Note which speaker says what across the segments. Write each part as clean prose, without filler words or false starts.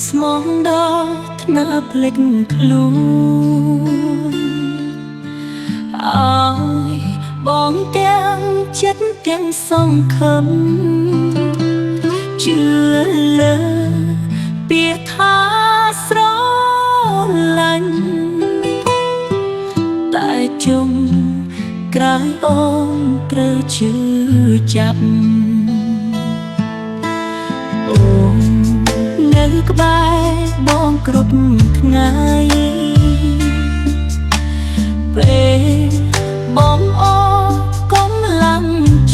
Speaker 1: ស្មងដល់ថ្នាប់ភ្លេចខ្លួនអើយបងទាំងចិត្តទាំងសង្ឃឹមជឿលើពាក្យថាស្រឡាញ់តែជុំក្រោយអូនត្រូវជឿចាប់អូននៅក្បែរបងគ្រប់ថ្ងៃពេលបងអូកំឡាំង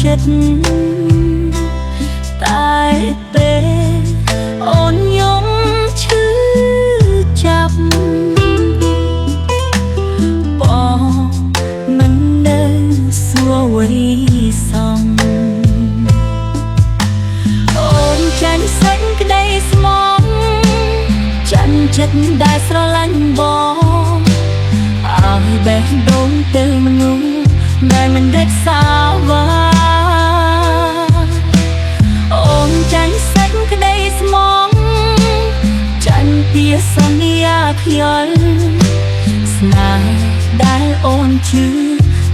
Speaker 1: ចិត្តតែពេលអូនយំឈឺចាប់បងមិននៅសួរអ្វីសំអូនចាញ់សេចក្តីស្មងចាញ់ចិត្តដែលស្រឡាញ់បងឲ្យបេះដូងទៅមនុស្សដែលមិនដេចសាវាអូនចាញ់សេចក្តីស្មងចាញ់ពីសន្យាខ្យល់ស្នេហ៍ដែលអូនជឿ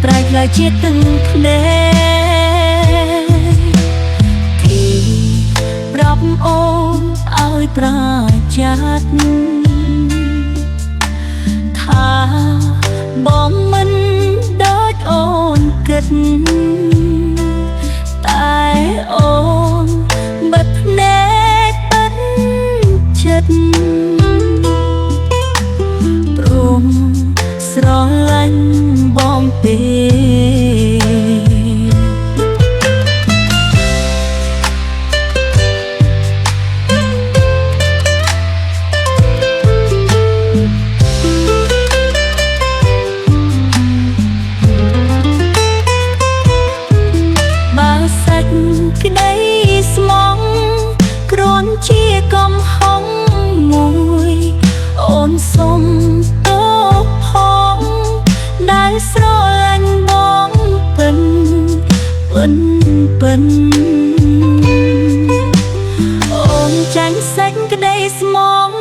Speaker 1: ប្រែក្លាយជាទឹកភ្នែកគេប្រាប់អូនឲ្យប្រាជ្ញាថាបងមិនដូចអូនគិតតែអូនបិទភ្នែកបិទចិត្តព្រមស្រឡាញ់បងទេក្តីស្មងគ្រាន់ជាកំហុសមួយអូនសុំទោសផងដែលស្រឡាញ់បងពិនអូនចាញ់សេចក្តីស្មង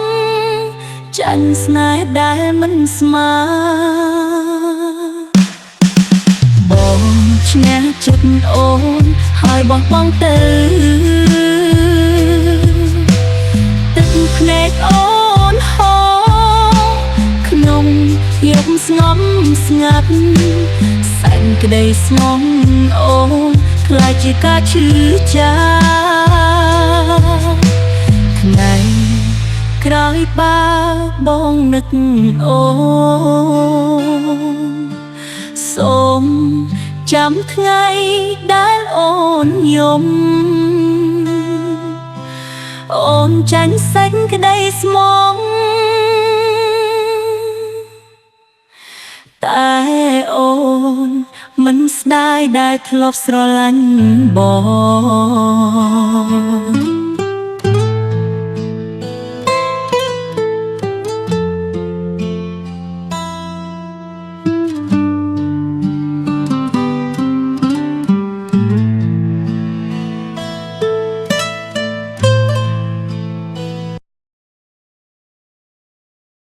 Speaker 1: ចាញ់ស្នេហ៍ដែលមិនស្មើបងឈ្នះចិត្តអូនហើយបោះបង់ទៅទឹកភ្នែកអូនហូរក្នុងយប់ស្ងប់ស្ងាត់សេចក្តីស្មងអូនខ្លាចជាការឈឺចាប់ថ្ងៃក្រោយបើបងនឹកអូនសូមចាំថ្ងៃដែលអូនយំអូនចាញ់សេចក្តីស្មងតែអូនមិនស្ដាយដែលធ្លាប់ស្រឡាញ់បង